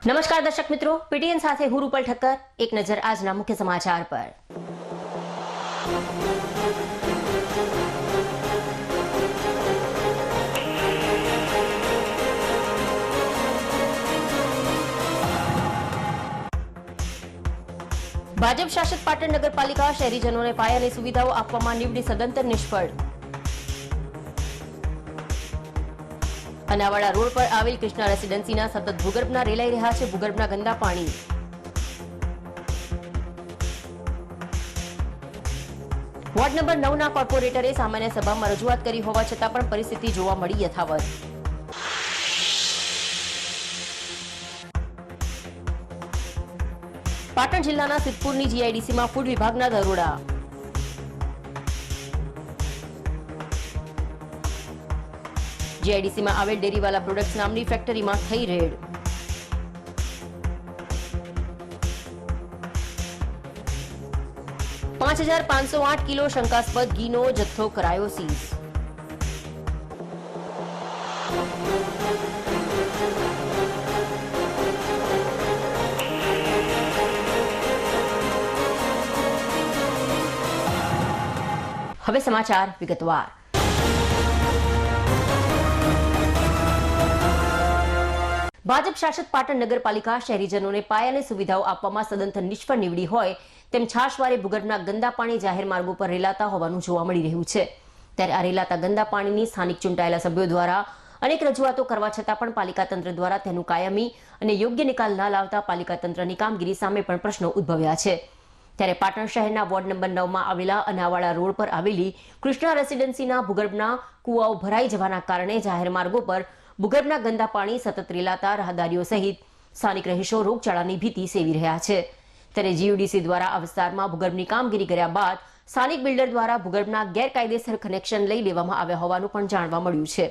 નમસ્કાર દર્શક મિત્રો, પીટીએન સાથે હું રૂપલ ઠક્કર. એક નજર આજના મુખ્ય સમાચાર પર. ભાજપ શાસિત પાટણ નગરપાલિકા શહેરીજનોને પાયાની સુવિધાઓ આપવામાં નીવડી સદંતર નિષ્ફળ. અનાવાડા રોડ પર આવેલ કૃષ્ણા રેસીડેન્સીના સતત ભૂગર્ભના રેલાઈ રહ્યા છે ભૂગર્ભના ગંદા પાણી. વોર્ડ નંબર 9 ના કોર્પોરેટરે સામાન્ય સભામાં રજૂઆત કરી હોવા છતાં પણ પરિસ્થિતિ જોવા મળી યથાવત. પાટણ જિલ્લાના સિદ્ધપુરની જીઆઈડીસીમાં ફૂડ વિભાગના દરોડા. જીઆઈડીસીમાં આવેલ ડેરીવાલા પ્રોડક્ટ્સ નામની ફેક્ટરીમાં થઈ રેડ. $5,508 કિલો શંકાસ્પદ ઘીનો જથ્થો કરાયો સીઝ. હવે સમાચાર વિગતવાર. ભાજપ શાસિત પાટણ નગરપાલિકા શહેરીજનોને પાયાની સુવિધાઓ આપવામાં સદંતર નિષ્ફળ નીવડી હોય તેમ છાશવારે ભૂગર્ભના ગંદા પાણી જાહેર માર્ગો પર રેલાતા હોવાનું જોવા મળી રહ્યું છે. ત્યારે આ રેલાતા ગંદા પાણીની સ્થાનિક ચૂંટાયેલા સભ્યો દ્વારા અનેક રજૂઆતો કરવા છતાં પણ પાલિકા તંત્ર દ્વારા તેનું કાયમી અને યોગ્ય નિકાલ ન લાવતા પાલિકા તંત્રની કામગીરી સામે પણ પ્રશ્નો ઉદ્ભવ્યા છે. ત્યારે પાટણ શહેરના વોર્ડ નંબર 9 માં આવેલા અનાવાડા રોડ પર આવેલી કૃષ્ણા રેસીડેન્સીના ભૂગર્ભના કુવાઓ ભરાઈ જવાના કારણે જાહેર માર્ગો પર ભૂગર્ભના ગંદા પાણી સતત રેલાતા રાહદારીઓ સહિત સ્થાનિક રહીશો રોગચાળાની ભીતિ સેવી રહ્યા છે. ત્યારે જીયુડીસી દ્વારા આ વિસ્તારમાં ભૂગર્ભની કામગીરી કર્યા બાદ સ્થાનિક બિલ્ડર દ્વારા ભૂગર્ભના ગેરકાયદેસર કનેક્શન લઈ લેવામાં આવ્યા હોવાનું પણ જાણવા મળ્યું છે.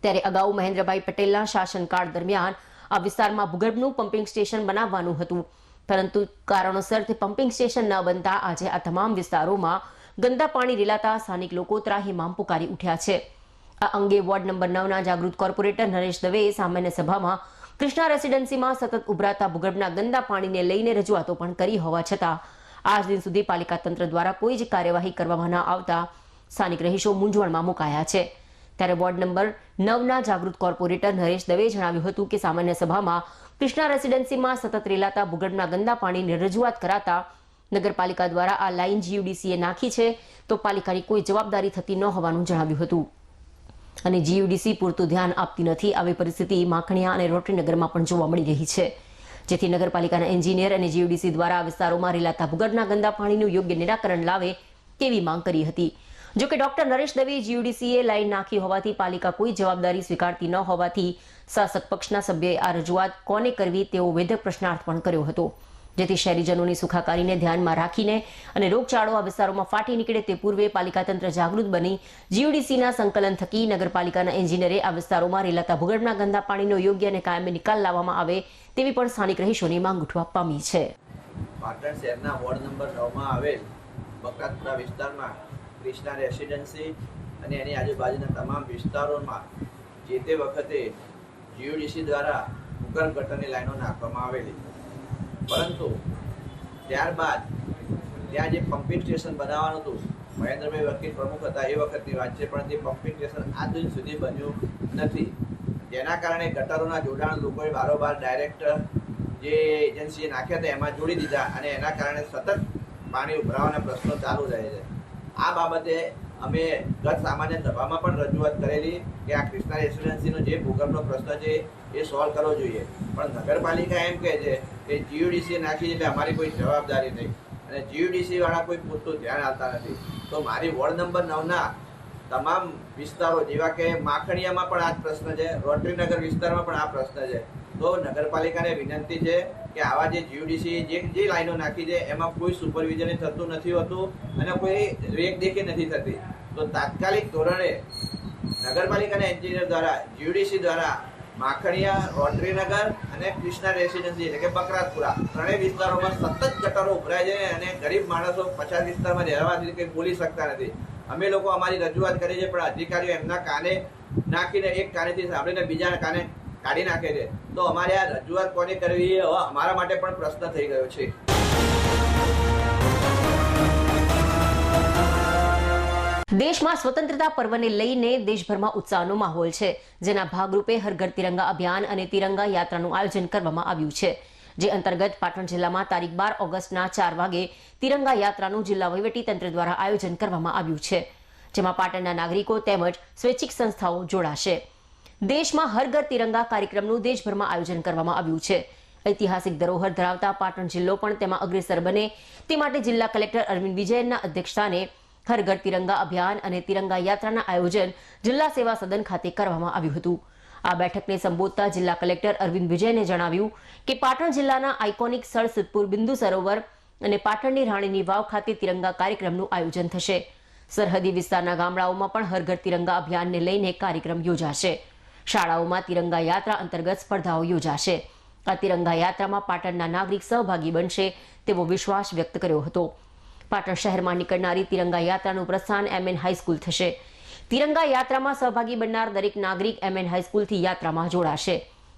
ત્યારે અગાઉ મહેન્દ્રભાઈ પટેલના શાસનકાળ દરમિયાન આ વિસ્તારમાં ભૂગર્ભનું પમ્પિંગ સ્ટેશન બનાવવાનું હતું, પરંતુ કારણોસર તે પમ્પિંગ સ્ટેશન ન બનતા આજે આ તમામ વિસ્તારોમાં ગંદા પાણી રેલાતા સ્થાનિક લોકો ત્રાહિમામ પુકારી ઉઠ્યા છે. આ અંગે વોર્ડ નંબર 9 ના જાગૃત કોર્પોરેટર નરેશ દવેએ સામાન્ય સભામાં કૃષ્ણા રેસીડેન્સીમાં સતત ઉભરાતા ભૂગર્ભના ગંદા પાણીને લઈને રજૂઆતો પણ કરી હોવા છતાં આજ દિન સુધી પાલિકા તંત્ર દ્વારા કોઈ જ કાર્યવાહી કરવામાં ન આવતા સ્થાનિક રહીશો મૂંઝવણમાં મુકાયા છે. ત્યારે વોર્ડ નંબર 9 ના જાગૃત કોર્પોરેટર નરેશ દવેએ જણાવ્યું હતું કે સામાન્ય સભામાં કૃષ્ણા રેસીડેન્સીમાં સતત રેલાતા ભૂગર્ભના ગંદા પાણીની રજૂઆત કરાતા નગરપાલિકા દ્વારા આ લાઈન જીયુડીસીએ નાખી છે તો પાલિકાની કોઈ જવાબદારી થતી ન હોવાનું જણાવ્યું હતું અને જીયુડીસી પૂરતું ધ્યાન આપતી નથી. આવી પરિસ્થિતિ માખણીયા અને રોટરીનગરમાં પણ જોવા મળી રહી છે, જેથી નગરપાલિકાના એન્જિનિયર અને જીયુડીસી દ્વારા આ વિસ્તારોમાં રેલાતા ભૂગર્ભના ગંદા પાણીનું યોગ્ય નિરાકરણ લાવે તેવી માંગ કરી હતી. જો કે ડોક્ટર નરેશ દવે જીયુડીસીએ લાઈન નાખી હોવાથી પાલિકા કોઈ જવાબદારી સ્વીકારતી ન હોવાથી શાસક પક્ષના સભ્યએ આ રજૂઆત કોને કરવી તેવો વેધક પ્રશ્નાર્થ પણ કર્યો હતો, જેથી શહેરીજનોની સુખાકારીને ધ્યાનમાં રાખીને અને રોગચાળો આ વિસ્તારોમાં ફાટી નીકળે તે પૂર્વે પાલિકા તંત્ર જાગૃત બની જીયુડીસીના સંકલન થકી નગરપાલિકાના એન્જિનિયરે આ વિસ્તારોમાં રેલાતા ભૂગર્ભના ગંદા પાણીનો યોગ્ય અને કાયમી નિકાલ લાવવામાં આવે તેવી પણ સ્થાનિક રહીશોની માંગ ઉઠવા પામી છે. પાટણ શહેરના વોર્ડ નંબર 9 માં આવેલ બકરાતપુરા વિસ્તારમાં કૃષ્ણા રેસીડેન્સી અને એની આજુબાજુના તમામ વિસ્તારોમાં જે તે વખતે જીયુડીસી દ્વારા ભૂગર્ભ ગટરની લાઈનો નાખવામાં આવેલી, પરંતુ ત્યારબાદ ત્યાં જે પમ્પિંગ સ્ટેશન બનાવવાનું હતું, મહેન્દ્રભાઈ વકીલ પ્રમુખ હતા એ વખતની વાત છે, પણ તે પમ્પિંગ સ્ટેશન આજ દિન સુધી બન્યું નથી, જેના કારણે ગટરોના જોડાણ લોકોએ બારોબાર ડાયરેક્ટ જે એજન્સીએ નાખ્યા હતા એમાં જોડી દીધા અને એના કારણે સતત પાણી ઉભરાવાના પ્રશ્નો ચાલુ રહે છે. આ બાબતે અમે ગત સામાન્ય સભામાં પણ રજૂઆત કરેલી કે આ કૃષ્ણા રેસીડેન્સીનો જે ભૂગર્ભનો પ્રશ્ન છે એ સોલ્વ કરવો જોઈએ, પણ નગરપાલિકા એમ કહે છે કે જીયુડીસી નાખી એટલે અમારી કોઈ જવાબદારી નહીં અને જીયુડીસી વાળા કોઈ પૂરતું ધ્યાન આપતા નથી. તો મારી વોર્ડ નંબર 9 ના તમામ વિસ્તારો જેવા કે માખણીયામાં પણ આ જ પ્રશ્ન છે, રોટરીનગર વિસ્તારમાં પણ આ પ્રશ્ન છે. તો નગરપાલિકાને વિનંતી છે કે આવા જે જીયુડીસી જે લાઈનો નાખી છે એમાં કોઈ સુપરવિઝન થતું નથી હોતું અને કોઈ રેખદેખી નથી થતી. તો તાત્કાલિક ધોરણે નગરપાલિકાના એન્જિનિયર દ્વારા જીયુડીસી દ્વારા માખણીયા, રોટરીનગર અને કૃષ્ણા રેસીડેન્સી એટલે કે બકરાતપુરા ત્રણેય વિસ્તારોમાં સતત ગટરો ઉભરાય છે અને ગરીબ માણસો પછાત વિસ્તારમાં રહેવાથી કંઈ બોલી શકતા નથી. અમે લોકો અમારી રજૂઆત કરી છે, પણ અધિકારીઓ એમના કાને નાખીને એક કાનેથી સાંભળીને બીજા કાને કાઢી નાખે છે, તો અમારે આ રજૂઆત કોને કરવી એ હવે અમારા માટે પણ પ્રશ્ન થઈ ગયો છે. દેશમાં સ્વતંત્રતા પર્વને લઈને દેશભરમાં ઉત્સાહનો માહોલ છે, જેના ભાગરૂપે હર ઘર તિરંગા અભિયાન અને તિરંગા યાત્રાનું આયોજન કરવામાં આવ્યું છે, જે અંતર્ગત પાટણ જિલ્લામાં તારીખ 12 ઓગસ્ટના 4 વાગે તિરંગા યાત્રાનું જિલ્લા વહીવટીતંત્ર દ્વારા આયોજન કરવામાં આવ્યું છે, જેમાં પાટણના નાગરિકો તેમજ સ્વૈચ્છિક સંસ્થાઓ જોડાશે. દેશમાં હર ઘર તિરંગા કાર્યક્રમનું દેશભરમાં આયોજન કરવામાં આવ્યું છે. ઐતિહાસિક ધરોહર ધરાવતા પાટણ જિલ્લો પણ તેમાં અગ્રેસર બને તે માટે જિલ્લા કલેક્ટર અરવિંદ વિજયનના અધ્યક્ષસ્થાને હર ઘર તિરંગા અભિયાન અને તિરંગા યાત્રાના આયોજન જિલ્લા સેવા સદન ખાતે કરવામાં આવ્યું હતું. આ બેઠકને સંબોધતા જિલ્લા કલેક્ટર અરવિંદ વિજયને જણાવ્યું કે પાટણ જિલ્લાના આઇકોનિક સ્થળ સિદ્ધપુર બિંદુ સરોવર અને પાટણની રાણીની વાવ ખાતે તિરંગા કાર્યક્રમનું આયોજન થશે. સરહદી વિસ્તારના ગામડાઓમાં પણ હર ઘર તિરંગા અભિયાનને લઈને કાર્યક્રમ યોજાશે. શાળાઓમાં તિરંગા યાત્રા અંતર્ગત સ્પર્ધાઓ યોજાશે. આ તિરંગા યાત્રામાં પાટણના નાગરિક સહભાગી બનશે તેવો વિશ્વાસ વ્યક્ત કર્યો હતો. પાટણ શહેરમાં નીકળનારી તિરંગા યાત્રાનું પ્રસ્થાન MN હાઈસ્કૂલ થશે. તિરંગા યાત્રામાં સહભાગી બનનાર દરેક નાગરિક MN હાઈસ્કૂલથી યાત્રામાં જોડાશે.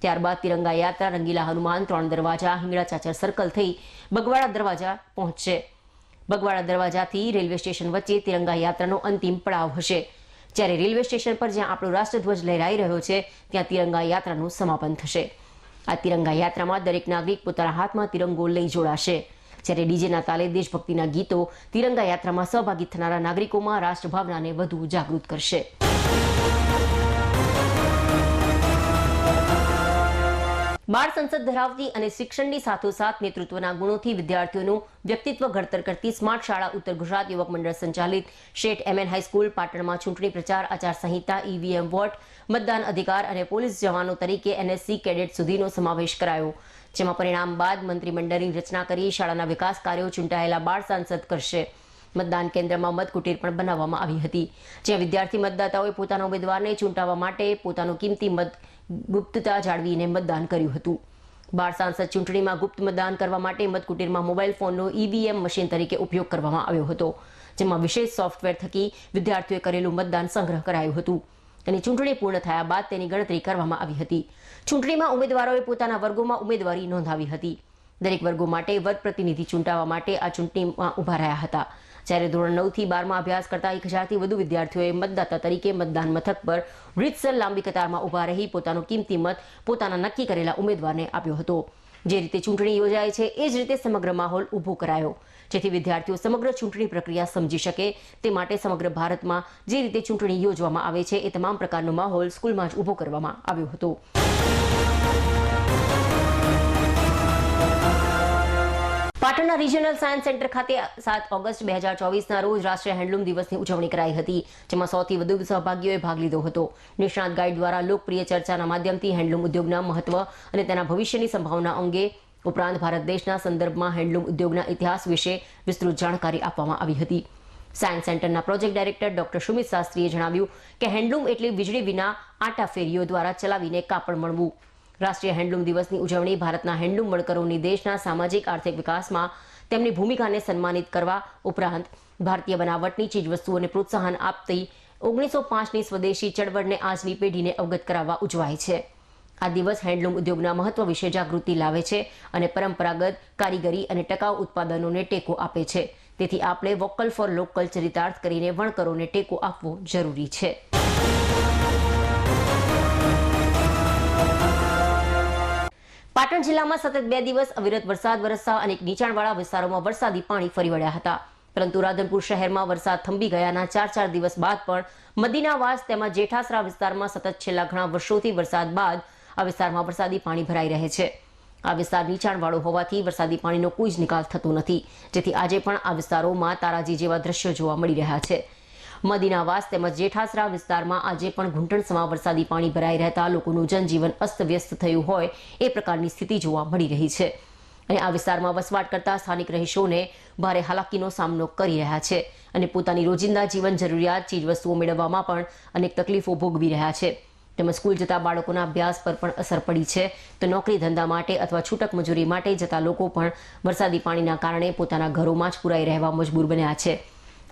ત્યારબાદ તિરંગા યાત્રા રંગીલા હનુમાન 3 દરવાજા હિંગળા ચાચર સર્કલ થઈ બગવાડા દરવાજા પહોંચશે. બગવાડા દરવાજાથી રેલવે સ્ટેશન વચ્ચે તિરંગા યાત્રાનો અંતિમ પડાવ હશે, જ્યારે રેલવે સ્ટેશન પર જ્યાં આપણો રાષ્ટ્રધ્વજ લહેરાઈ રહ્યો છે ત્યાં તિરંગા યાત્રાનું સમાપન થશે. આ તિરંગા યાત્રામાં દરેક નાગરિક પોતાના હાથમાં તિરંગો લઈ જોડાશે, જ્યારે ડીજેના તાલે દેશભક્તિના ગીતો તિરંગા યાત્રામાં સહભાગી થનારા નાગરિકોમાં રાષ્ટ્રભાવનાને વધુ જાગૃત કરશે. બાળ સંસદ ધરાવતી અને શિક્ષણની સાથોસાથ નેતૃત્વના ગુણોથી વિદ્યાર્થીઓનું વ્યક્તિત્વ ઘડતર કરતી સ્માર્ટ શાળા ઉત્તર ગુજરાત યુવક મંડળ સંચાલિત શેઠ MN હાઈસ્કૂલ પાટણમાં ચૂંટણી પ્રચાર, આચારસંહિતા, EVM વોટ, મતદાન અધિકાર અને પોલીસ જવાનો તરીકે NSC કેડેટ સુધીનો સમાવેશ કરાયો, જેમાં પરિણામ બાદ મંત્રીમંડળની રચના કરી શાળાના વિકાસ કાર્યો ચૂંટાયેલા બાળ સાંસદ કરશે. મતદાન કેન્દ્રમાં મતકુટીર પણ બનાવવામાં આવી હતી, જ્યાં વિદ્યાર્થી મતદાતાઓએ પોતાના ઉમેદવારને ચૂંટાવવા માટે પોતાનો કિંમતી મત ગુપ્તતા જાળવીને મતદાન કર્યું હતું. બાળ સાંસદ ચૂંટણીમાં ગુપ્ત મતદાન કરવા માટે મતકુટીરમાં મોબાઈલ ફોનનો EVM મશીન તરીકે ઉપયોગ કરવામાં આવ્યો હતો, જેમાં વિશેષ સોફ્ટવેર થકી વિદ્યાર્થીઓએ કરેલું મતદાન સંગ્રહ કરાયું હતું અને ચૂંટણી પૂર્ણ થયા બાદ તેની ગણતરી કરવામાં આવી હતી. ચૂંટણીમાં ઉમેદવારોએ પોતાના વર્ગોમાં ઉમેદવારી નોંધાવી હતી. દરેક વર્ગો માટે વર્ગ પ્રતિનિધિ ચૂંટાવવા માટે આ ચૂંટણીમાં ઉભા રહ્યા હતા, જ્યારે ધોરણ 9 થી 12માં અભ્યાસ કરતા 1000થી વધુ વિદ્યાર્થીઓએ મતદાતા તરીકે મતદાન મથક પર રીતસર લાંબી કતારમાં ઉભા રહી પોતાનો કિંમતી મત પોતાના નક્કી કરેલા ઉમેદવારને આપ્યો હતો. જે રીતે ચૂંટણી યોજાય છે એ જ રીતે સમગ્ર માહોલ ઊભો કરાયો, જેથી વિદ્યાર્થીઓ સમગ્ર ચૂંટણી પ્રક્રિયા સમજી શકે તે માટે સમગ્ર ભારતમાં જે રીતે ચૂંટણી યોજવામાં આવે છે એ તમામ પ્રકારનો માહોલ સ્કૂલમાં જ ઊભો કરવામાં આવ્યો હતો. પાટણના રિજિયનલ સાયન્સ સેન્ટર ખાતે 7 ઓગસ્ટ 2024ના રોજ રાષ્ટ્રીય હેન્ડલૂમ દિવસની ઉજવણી કરાઈ હતી, જેમાં 100થી વધુ સહભાગીઓએ ભાગ લીધો હતો. નિષ્ણાત ગાઈડ દ્વારા લોકપ્રિય ચર્ચાના માધ્યમથી હેન્ડલૂમ ઉદ્યોગના મહત્વ અને તેના ભવિષ્યની સંભાવના અંગે ઉપરાંત ભારત દેશના સંદર્ભમાં હેન્ડલૂમ ઉદ્યોગના ઇતિહાસ વિશે વિસ્તૃત જાણકારી આપવામાં આવી હતી. સાયન્સ સેન્ટરના પ્રોજેક્ટ ડાયરેક્ટર ડોક્ટર સુમિત શાસ્ત્રીએ જણાવ્યું કે હેન્ડલૂમ એટલે વીજળી વિના આટા ફેરીઓ દ્વારા ચલાવીને કાપડ મળવું. રાષ્ટ્રીય હેન્ડલૂમ દિવસની ઉજવણી ભારતના હેન્ડલૂમ વણકરોની દેશના સામાજિક આર્થિક વિકાસમાં તેમની ભૂમિકાને સન્માનિત કરવા ઉપરાંત ભારતીય બનાવટની ચીજવસ્તુઓને પ્રોત્સાહન આપતી 1905ની સ્વદેશી ચળવળને આજની પેઢીને અવગત કરાવવા ઉજવાય છે. આ દિવસ હેન્ડલૂમ ઉદ્યોગના મહત્વ વિશે જાગૃતિ લાવે છે અને પરંપરાગત કારીગરી અને ટકાઉ ઉત્પાદનોને ટેકો આપે છે. તેથી આપણે વોકલ ફોર લોકલ ચરિતાર્થ કરીને વણકરોને ટેકો આપવો જરૂરી છે. પાટણ જિલ્લામાં સતત 2 દિવસ અવિરત વરસાદ વરસતા અનેક નીચાણવાળા વિસ્તારોમાં વરસાદી પાણી ફરી વળ્યા હતા, પરંતુ રાધનપુર શહેરમાં વરસાદ થંભી ગયાના 4 દિવસ બાદ પણ મદીનાવાસ તેમજ જેઠાસરા વિસ્તારમાં સતત છેલ્લા ઘણા વર્ષોથી વરસાદ બાદ આ વિસ્તારમાં વરસાદી પાણી ભરાઈ રહે છે. આ વિસ્તાર નીચાણવાળો હોવાથી વરસાદી પાણીનો કોઈ જ નિકાલ થતો નથી, જેથી આજે પણ આ વિસ્તારોમાં તારાજી જેવા દ્રશ્યો જોવા મળી રહ્યા છે. મદીનાવાસ તેમજ જેઠાસરા વિસ્તારમાં આજે પણ ઘૂંટણસમા વરસાદી પાણી ભરાઈ રહેતા લોકોનું જનજીવન અસ્તવ્યસ્ત થયું હોય એ પ્રકારની સ્થિતિ જોવા મળી રહી છે અને આ વિસ્તારમાં વસવાટ કરતા સ્થાનિક રહીશોને ભારે હાલાકીનો સામનો કરી રહ્યા છે અને પોતાની રોજિંદા જીવન જરૂરિયાત ચીજવસ્તુઓ મેળવવામાં પણ અનેક તકલીફો ભોગવી રહ્યા છે. તેમજ સ્કૂલ જતા બાળકોના અભ્યાસ પર પણ અસર પડી છે, તો નોકરી ધંધા માટે અથવા છૂટક મજૂરી માટે જતા લોકો પણ વરસાદી પાણીના કારણે પોતાના ઘરોમાં જ પુરાઈ રહેવા મજબૂર બન્યા છે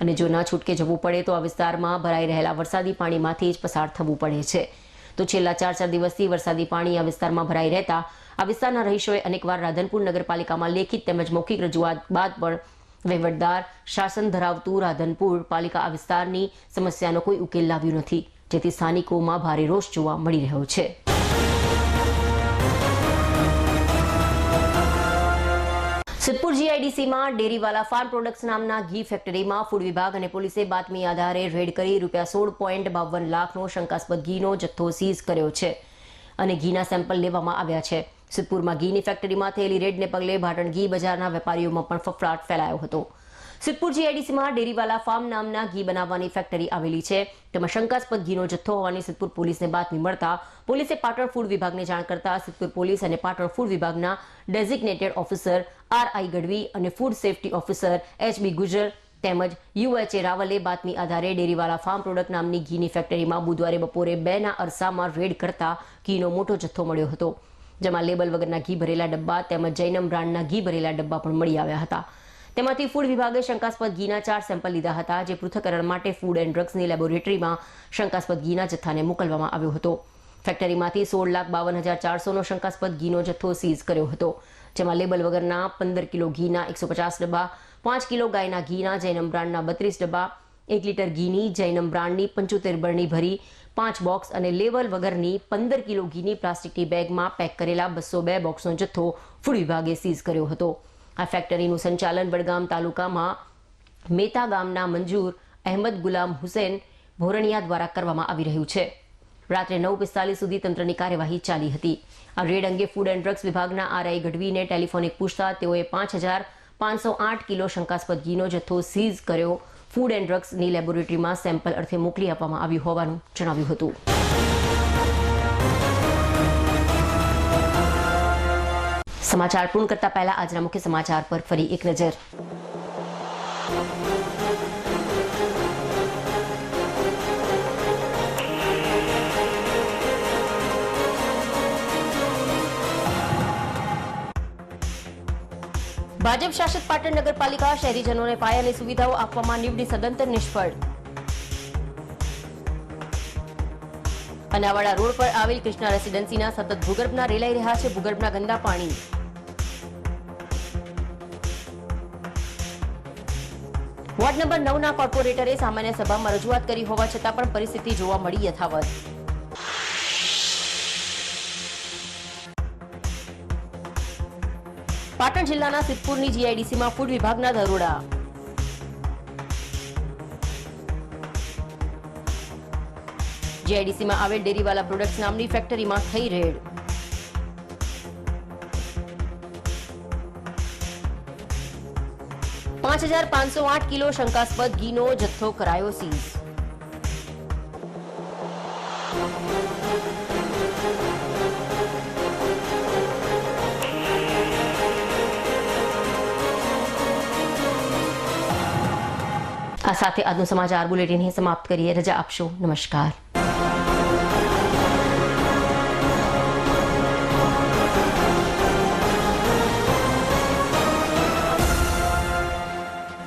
અને જો ન છૂટકે જવું પડે તો આ વિસ્તારમાં ભરાઈ રહેલા વરસાદી પાણીમાંથી જ પસાર થવું પડે છે. તો છેલ્લા 4 દિવસથી વરસાદી પાણી આ વિસ્તારમાં ભરાઈ રહેતા આ વિસ્તારના રહીશોએ અનેકવાર રાધનપુર નગરપાલિકામાં લેખિત તેમજ મૌખિક રજૂઆત બાદ પણ વહીવટદાર શાસન ધરાવતું રાધનપુર પાલિકા આ વિસ્તારની સમસ્યાનો કોઈ ઉકેલ લાવ્યું નથી, જેથી સ્થાનિકોમાં ભારે રોષ જોવા મળી રહ્યો છે. સિદ્ધપુર જીઆઈડીસીમાં ડેરીવાલા ફાર્મ પ્રોડક્ટ્સ નામના ઘી ફેક્ટરીમાં ફૂડ વિભાગ અને પોલીસે બાતમી આધારે રેડ કરી ₹16.52 લાખનો શંકાસ્પદ ઘીનો જથ્થો સીઝ કર્યો છે અને ઘીના સેમ્પલ લેવામાં આવ્યા છે. સિદ્ધપુરમાં ઘીની ફેક્ટરીમાં થયેલી રેડને પગલે ભાટણ ઘી બજારના વેપારીઓમાં પણ ફફડાટ ફેલાયો હતો. સિદ્ધપુર જીઆઈડીસીમાં ડેરીવાલા ફાર્મ નામના ઘી બનાવવાની ફેક્ટરી આવેલી છે, તેમાં શંકાસ્પદ ઘીનો જથ્થો હોવાની સિદ્ધપુર પોલીસને બાતમી મળતા પોલીસે પાટણ ફૂડ વિભાગને જાણ કરતા સિદ્ધપુર પોલીસ અને પાટણ ફૂડ વિભાગના ડેઝિગ્નેટેડ ઓફિસર RI ગઢવી અને food safety officer HB Gujar તેમજ UHA રાવલે બાતમી આધારે ડેરીવાલા ફાર્મ પ્રોડક્ટ નામની ઘીની ફેક્ટરીમાં બુધવારે બપોરે 2ના અરસામાં રેડ કરતા ઘીનો મોટો જથ્થો મળ્યો હતો, જેમાં લેબલ વગરના ઘી ભરેલા ડબ્બા તેમજ જૈનમ બ્રાન્ડના ઘી ભરેલા ડબ્બા પણ મળી આવ્યા હતા. તેમાંથી ફૂડ વિભાગે શંકાસ્પદ ઘીના 4 સેમ્પલ લીધા હતા, જે પૃથ્થકરણ માટે ફૂડ એન્ડ ડ્રગ્સની લેબોરેટરીમાં શંકાસ્પદ ઘીના જથ્થાને મોકલવામાં આવ્યો હતો. ફેક્ટરીમાંથી 16,52,400નો શંકાસ્પદ ઘીનો જથ્થો સીઝ કર્યો હતો, જેમાં લેબલ વગરના 15 કિલો ઘીના 150 ડબ્બા, 5 કિલો ગાયના ઘીના જૈનમ બ્રાન્ડના 32 ડબ્બા, 1 લીટર ઘીની જૈનમ બ્રાન્ડની 75 બરણી ભરી 5 બોક્સ અને લેબલ વગરની 15 કિલો ઘીની પ્લાસ્ટિકની બેગમાં પેક કરેલા 202 બોક્સનો જથ્થો ફૂડ વિભાગે સીઝ કર્યો હતો. આ ફેક્ટરીનું સંચાલન વડગામ તાલુકામાં મેતા ગામના મંજૂર અહેમદ ગુલામ હુસેન ભોરણિયા દ્વારા કરવામાં આવી રહ્યું છે. રાત્રે 9:45 સુધી તંત્રની કાર્યવાહી ચાલી હતી. આ રેડ અંગે ફૂડ એન્ડ ડ્રગ્સ વિભાગના RI ગઢવીને ટેલિફોનિક પૂછતા તેઓએ 5,508 કિલો શંકાસ્પદ ઘીનો જથ્થો સીઝ કર્યો ફૂડ એન્ડ ડ્રગ્સની લેબોરેટરીમાં સેમ્પલ અર્થે મોકલી આપવામાં આવ્યું હોવાનું જણાવ્યું હતું. સમાચાર પૂર્ણ કરતા પહેલા આજના મુખ્ય સમાચાર પર ફરી એક નજર. ભાજપ શાસિત પાટણ નગરપાલિકા શહેરીજનોને પાયાની સુવિધાઓ આપવામાં નીવડી સદંતર નિષ્ફળ. અનાવાડા રોડ પર આવેલ કૃષ્ણા રેસીડેન્સીના સતત ભૂગર્ભના રેલાઈ રહ્યા છે ભૂગર્ભના ગંદા પાણી. વોર્ડ નંબર 9ના કોર્પોરેટરે સામાન્ય સભામાં રજૂઆત કરી હોવા છતાં પણ પરિસ્થિતિ જોવા મળી યથાવત. પાટણ જિલ્લાના સિદ્ધપુરની જીઆઈડીસીમાં ફૂડ વિભાગના દરોડા. જીઆઈડીસીમાં આવેલ ડેરીવાલા પ્રોડક્ટ્સ નામની ફેક્ટરીમાં થઈ રેડ. $5,508 કિલો શંકાસ્પદ ઘીનો જથ્થો કરાયો સીઝ. આ સાથે આજનું સમાચાર બુલેટિન સમાપ્ત કરીએ. રજા આપશો. નમસ્કાર.